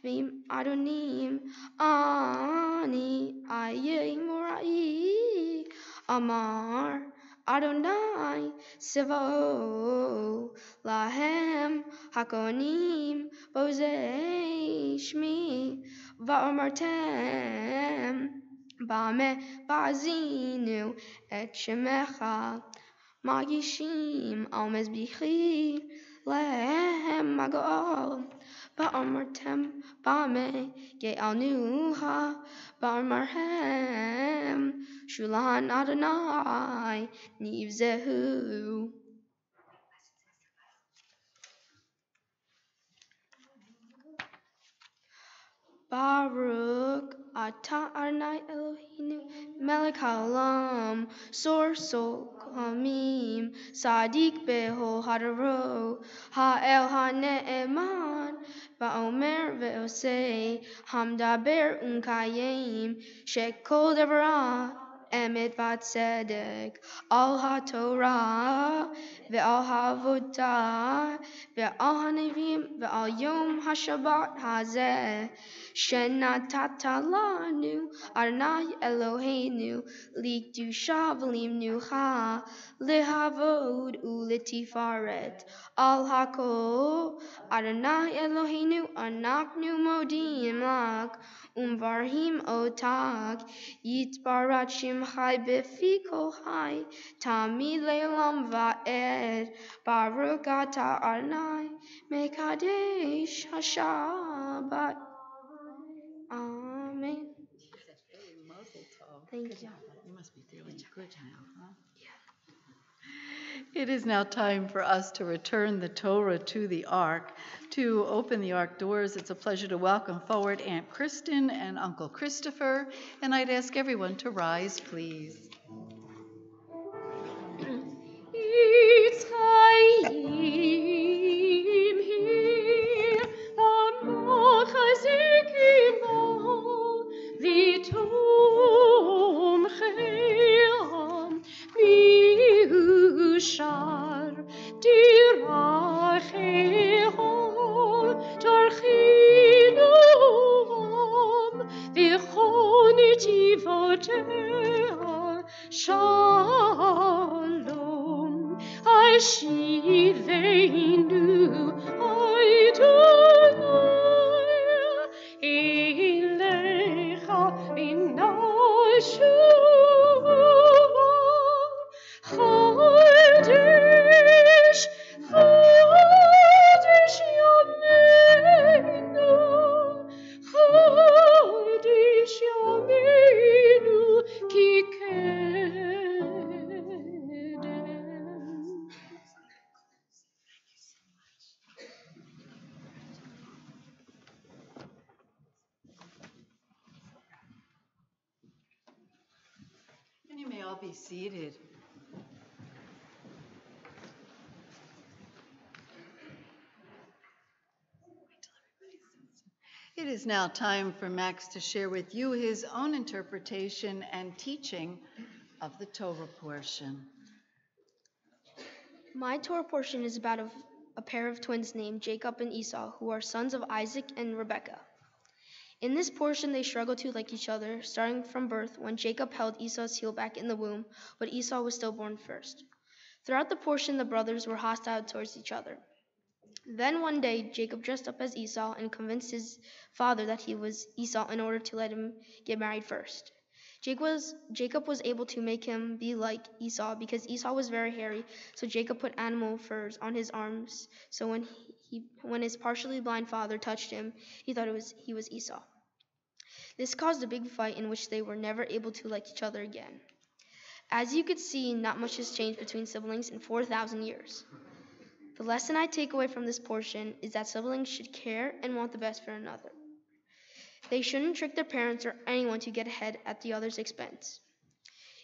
vim Adonim ani aye morai amar Adonai Sevo lahem hakonim bozei shmi va'amartem bame ba'azinu et shemecha magishim al mezbichi lehem magol ba'amartem bame ge'alnuha ba'amarhem shulan Adonai nivzehu. Baruch atah Adonai Eloheinu melech haolam source hamim sadik beho hadaro ha'el ha'ne'eman va'omer ve'osei hamdaber unkayim shekol devra emet v'tzedek al ha'torah ve'al ha'avodah ve'al ha'nevim ve'al yom ha'shabbat hazeh Shenatata lanu Adonai Eloheinu likdusha v'limnucha lehavod uletifaret al hakol Adonai Eloheinu anachnu modim lak umvarhim otak yitbarat shimchai befi kol hai tamid le'olam va'ed Baruch atah Adonai mekadesh hashabbat. Amen. Thank you. You must be feeling good now, huh? It is now time for us to return the Torah to the Ark. To open the Ark doors, it's a pleasure to welcome forward Aunt Kristen and Uncle Christopher, and I'd ask everyone to rise, please. It's Chaim here, Amor Chazikim Bo, Vitom Cheam, Miushar, Diracheho, Torchinom, Vichonitivotea, Shalom, Ashiveinu, Adonai, Elecha minashuva, Chodesh, Chodesh Yameinu, Chodesh Yameinu, Ki kedem. And you may all be seated. It is now time for Max to share with you his own interpretation and teaching of the Torah portion. My Torah portion is about a pair of twins named Jacob and Esau, who are sons of Isaac and Rebekah. In this portion, they struggle to like each other, starting from birth when Jacob held Esau's heel back in the womb, but Esau was stillborn first. Throughout the portion, the brothers were hostile towards each other. Then one day, Jacob dressed up as Esau and convinced his father that he was Esau in order to let him get married first. Jacob was able to make him be like Esau because Esau was very hairy, so Jacob put animal furs on his arms, so when his partially blind father touched him, he thought he was Esau. This caused a big fight in which they were never able to like each other again. As you could see, not much has changed between siblings in 4,000 years. The lesson I take away from this portion is that siblings should care and want the best for another. They shouldn't trick their parents or anyone to get ahead at the other's expense.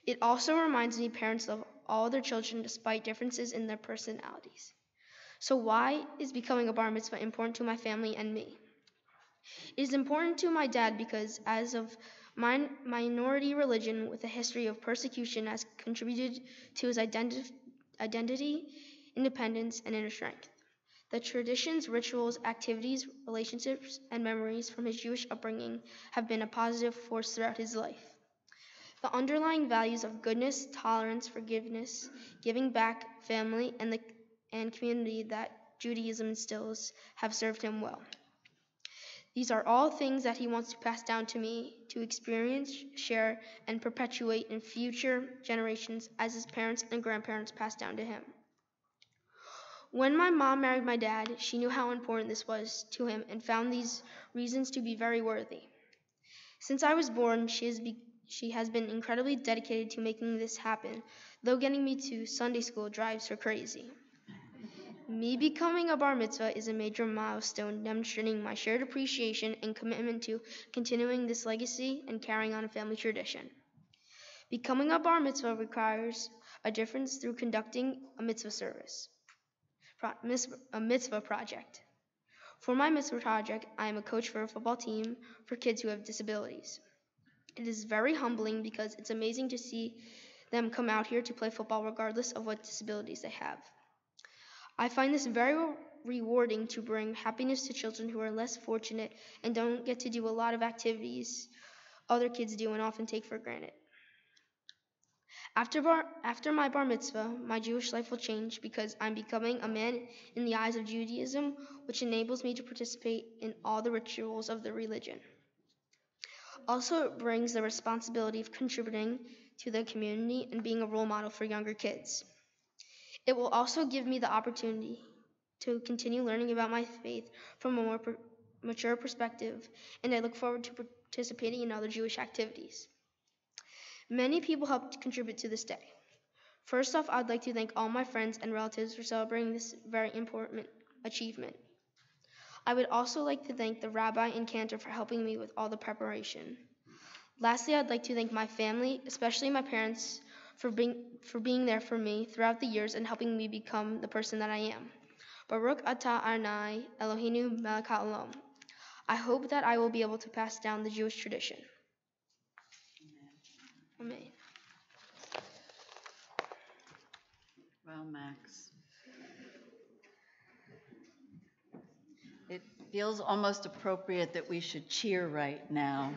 It also reminds me parents love all their children despite differences in their personalities. So why is becoming a bar mitzvah important to my family and me? It is important to my dad because as of minority religion with a history of persecution has contributed to his identity, independence, and inner strength. The traditions, rituals, activities, relationships, and memories from his Jewish upbringing have been a positive force throughout his life. The underlying values of goodness, tolerance, forgiveness, giving back, family, and community that Judaism instills have served him well. These are all things that he wants to pass down to me to experience, share, and perpetuate in future generations as his parents and grandparents passed down to him. When my mom married my dad, she knew how important this was to him and found these reasons to be very worthy. Since I was born, she has been incredibly dedicated to making this happen, though getting me to Sunday school drives her crazy. Me becoming a bar mitzvah is a major milestone demonstrating my shared appreciation and commitment to continuing this legacy and carrying on a family tradition. Becoming a bar mitzvah requires a difference through conducting a mitzvah service, a mitzvah project. For my mitzvah project, I am a coach for a football team for kids who have disabilities. It is very humbling because it's amazing to see them come out here to play football regardless of what disabilities they have. I find this very rewarding to bring happiness to children who are less fortunate and don't get to do a lot of activities other kids do and often take for granted. After my bar mitzvah, my Jewish life will change because I'm becoming a man in the eyes of Judaism, which enables me to participate in all the rituals of the religion. Also, it brings the responsibility of contributing to the community and being a role model for younger kids. It will also give me the opportunity to continue learning about my faith from a more mature perspective, and I look forward to participating in other Jewish activities. Many people helped contribute to this day. First off, I'd like to thank all my friends and relatives for celebrating this very important achievement. I would also like to thank the rabbi and cantor for helping me with all the preparation. Lastly, I'd like to thank my family, especially my parents, for being there for me throughout the years and helping me become the person that I am. Baruch atah Adonai Eloheinu melech haolam. I hope that I will be able to pass down the Jewish tradition. Amen. Well, Max, it feels almost appropriate that we should cheer right now.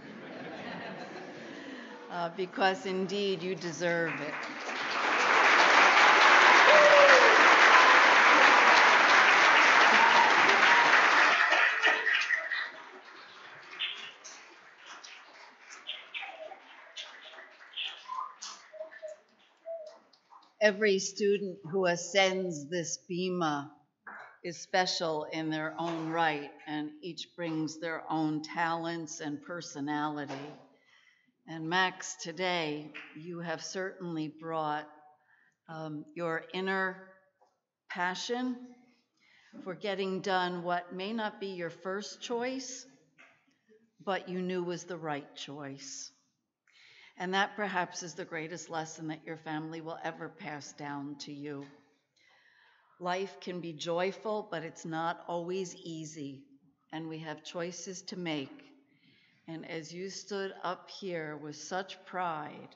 Because indeed you deserve it. Every student who ascends this bima is special in their own right, and each brings their own talents and personality. And Max, today, you have certainly brought your inner passion for getting done what may not be your first choice, but you knew was the right choice. And that perhaps is the greatest lesson that your family will ever pass down to you. Life can be joyful, but it's not always easy, and we have choices to make. And as you stood up here with such pride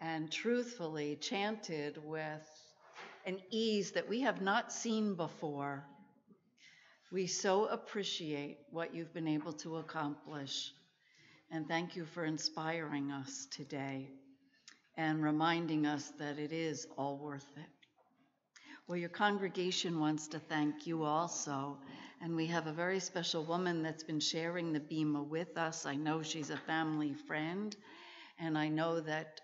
and truthfully chanted with an ease that we have not seen before, we so appreciate what you've been able to accomplish. And thank you for inspiring us today and reminding us that it is all worth it. Well, your congregation wants to thank you also. And we have a very special woman that's been sharing the bima with us. I know she's a family friend. And I know that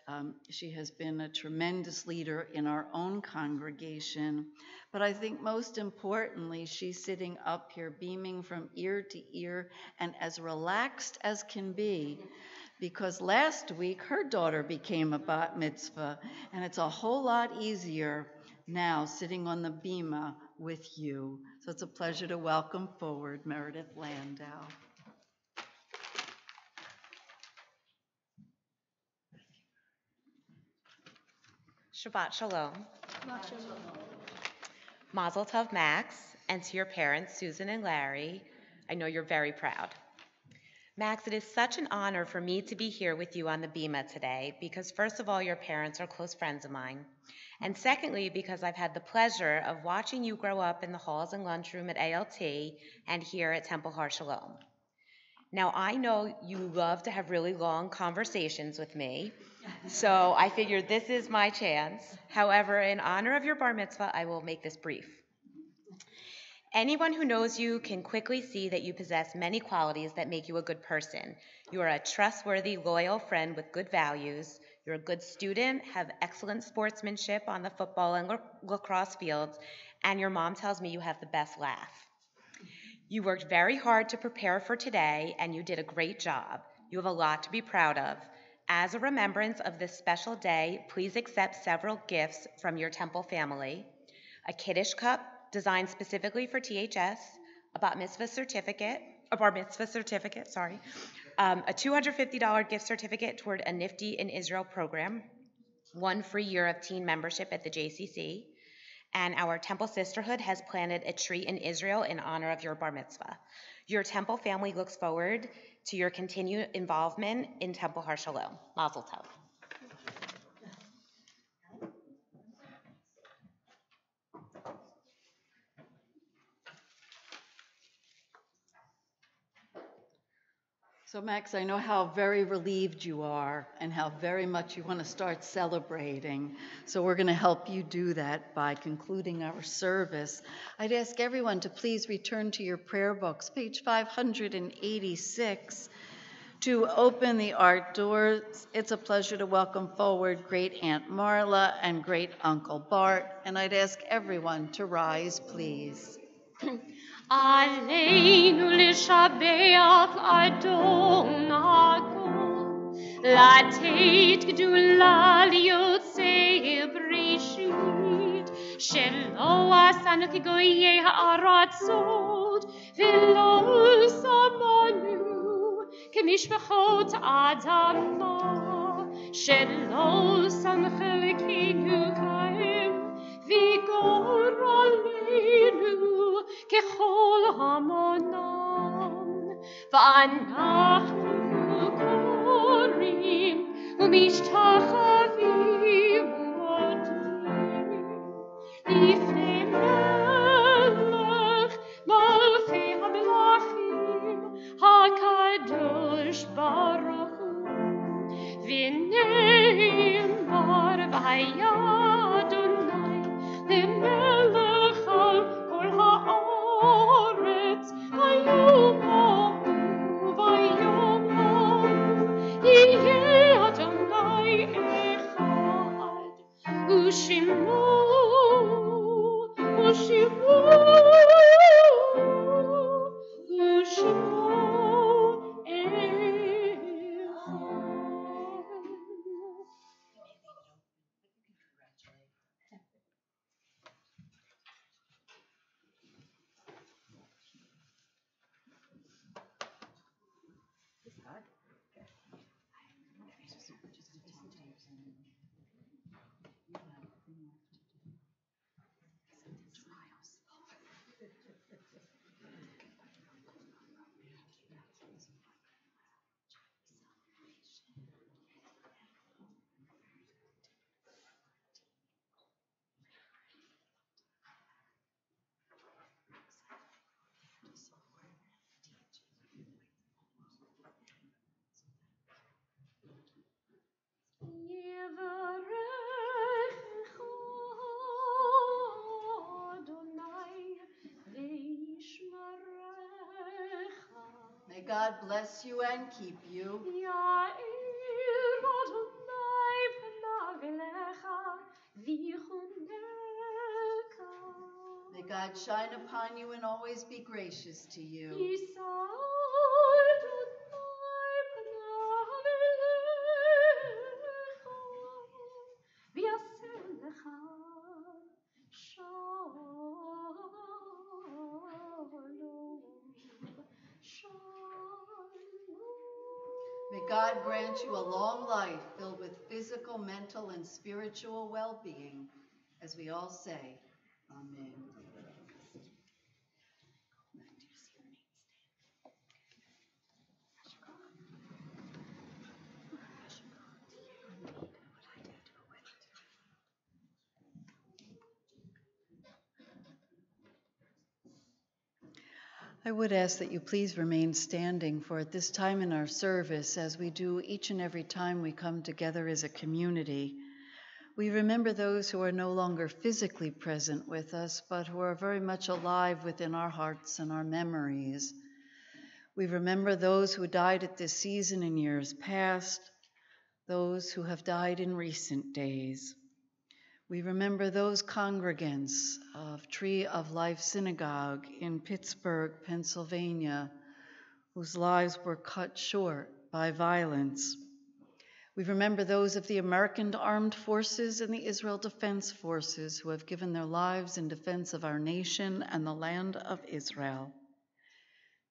she has been a tremendous leader in our own congregation. But I think most importantly, she's sitting up here beaming from ear to ear and as relaxed as can be, because last week her daughter became a bat mitzvah, and it's a whole lot easier now sitting on the bima with you. So it's a pleasure to welcome forward Meredith Landau. Shabbat Shalom. Mazel Tov, Max, and to your parents, Susan and Larry. I know you're very proud. Max, it is such an honor for me to be here with you on the Bima today because, first of all, your parents are close friends of mine. And secondly, because I've had the pleasure of watching you grow up in the halls and lunchroom at ALT and here at Temple Har Shalom. Now, I know you love to have really long conversations with me, so I figured this is my chance. However, in honor of your bar mitzvah, I will make this brief. Anyone who knows you can quickly see that you possess many qualities that make you a good person. You are a trustworthy, loyal friend with good values. You're a good student, have excellent sportsmanship on the football and lacrosse fields, and your mom tells me you have the best laugh. You worked very hard to prepare for today, and you did a great job. You have a lot to be proud of. As a remembrance of this special day, please accept several gifts from your temple family. A Kiddush cup designed specifically for THS, a bar mitzvah certificate, a $250 gift certificate toward a Nifty in Israel program, 1 free year of teen membership at the JCC, and our Temple Sisterhood has planted a tree in Israel in honor of your bar mitzvah. Your Temple family looks forward to your continued involvement in Temple Har Shalom. Mazel Tov. So Max, I know how very relieved you are and how very much you want to start celebrating. So we're going to help you do that by concluding our service. I'd ask everyone to please return to your prayer books, page 586, to open the art doors. It's a pleasure to welcome forward Great Aunt Marla and Great Uncle Bart. And I'd ask everyone to rise, please. Aleinu l'shabeach Adon HaKol, לתת גדולה ליוצאי בראשית, שלא עשנו כגויי הארצות, ולא שמנו כמשפחות אדמה, שלא שם חלקנו כהם, וגורלנו ככל המונם, ואנחנו קוראים ומשתחווים ומודים לפני מלך מלכי המלכים הקדוש ברוך הוא, ונאמר והיה אדוני למלך על כל הארץ, ביום ההוא ביום ההוא יהיה אדוני אחד, ושמו May God bless you and keep you. Ya'ir vichuneka. May God shine upon you and always be gracious to you. Yisrael Adonai panav elecha, v'yaseh lecha shalom. May God grant you a long life filled with physical, mental, and spiritual well-being, as we all say, Amen. I would ask that you please remain standing, for at this time in our service, as we do each and every time we come together as a community, we remember those who are no longer physically present with us, but who are very much alive within our hearts and our memories. We remember those who died at this season in years past, those who have died in recent days. We remember those congregants of Tree of Life Synagogue in Pittsburgh, Pennsylvania, whose lives were cut short by violence. We remember those of the American Armed Forces and the Israel Defense Forces who have given their lives in defense of our nation and the land of Israel.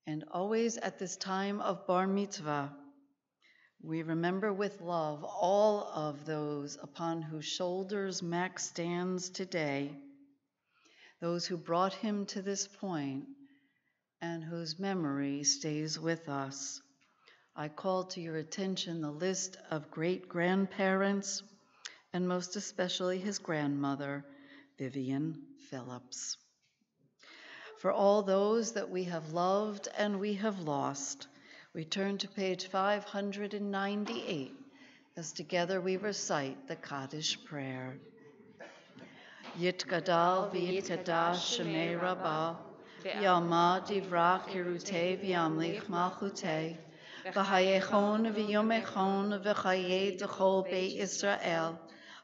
And always at this time of Bar Mitzvah, we remember with love all of those upon whose shoulders Max stands today, those who brought him to this point and whose memory stays with us. I call to your attention the list of great-grandparents and most especially his grandmother, Vivian Phillips. For all those that we have loved and we have lost, we turn to page 598 as together we recite the Kaddish prayer. Yitgadal v'yitkadash shemei Rabbah, v'yalma divrach hirutei v'yamlich malchutei, v'hayechon v'yomechon v'chayei d'chol Beit Israel,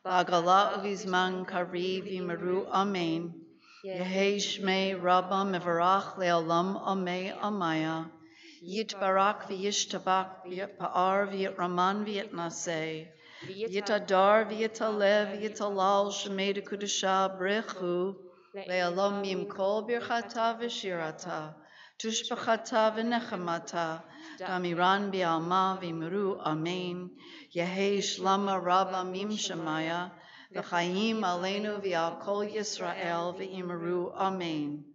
v'agala uvizman kariv yimeru amen. Yehei shmei Rabbah mevarach le'olam amei amaya. Yitbarak v'yishtabak v'yitpa'ar v'yitraman v'yitnaseh. V'yitadar v'yitalev v'yitalal shemei dekudesha brechu. Le'olam yimkol birchata v'shirata. Tushbachata v'nechemata. Damiran bi'alma v'imru amen. Yehei shlama Rabbah mim shemaya. V'chaim aleinu v'al kol Yisrael v'imru amen.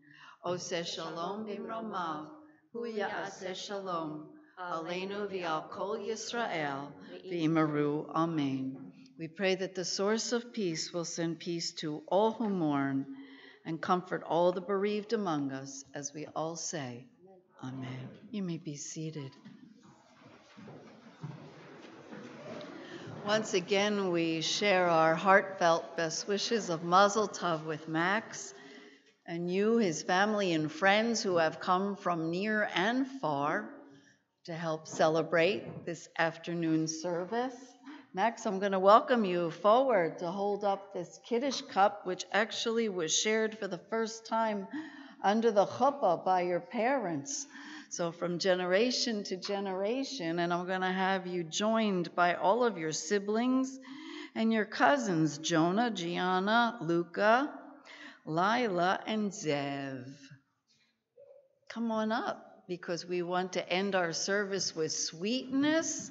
Oseh shalom b'imromav. Hu ya'aseh shalom, aleinu v'al kol Yisrael, v'imru amen. We pray that the source of peace will send peace to all who mourn and comfort all the bereaved among us, as we all say, Amen. You may be seated. Once again, we share our heartfelt best wishes of Mazel Tov with Max, and you, his family and friends who have come from near and far to help celebrate this afternoon service. Max, I'm going to welcome you forward to hold up this Kiddush cup, which actually was shared for the first time under the chuppah by your parents. So from generation to generation, and I'm going to have you joined by all of your siblings and your cousins, Jonah, Gianna, Luca, Lila, and Zev. Come on up, because we want to end our service with sweetness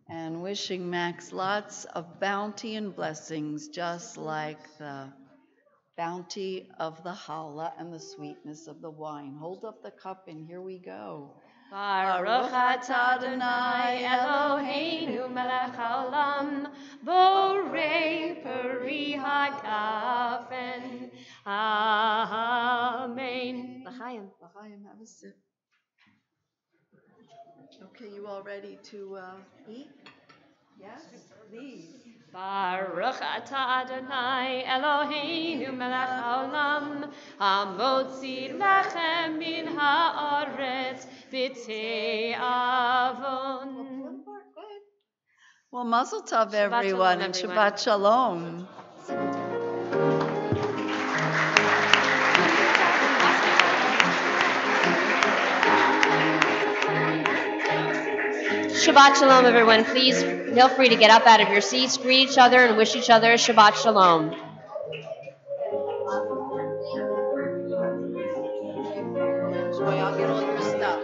and wishing Max lots of bounty and blessings, just like the bounty of the challah and the sweetness of the wine. Hold up the cup, and here we go. Baruch atah Adonai Eloheinu melech haolam, borei peri hagafen. Amen. L'chaim. L'chaim, have a sip. Okay, you all ready to eat? Yes, please. Baruch atah Adonai Eloheinu melech haolam, hamotzi lechem min haaretz b'tei avon. Well, Mazel Tov, Shabbat everyone, shalom, and everyone. Shabbat Shalom. Shabbat Shalom, everyone. Please feel free to get up out of your seats, greet each other, and wish each other a Shabbat Shalom. Joy, I'll get all your stuff.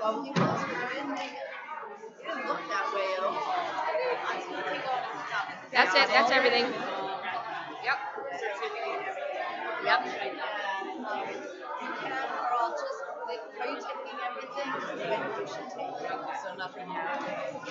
Oh, he was, but it didn't look that way at all. That's it. That's everything. Yep. Yep. Carl, just like, are you taking everything? Because the way you should take it, so nothing happens.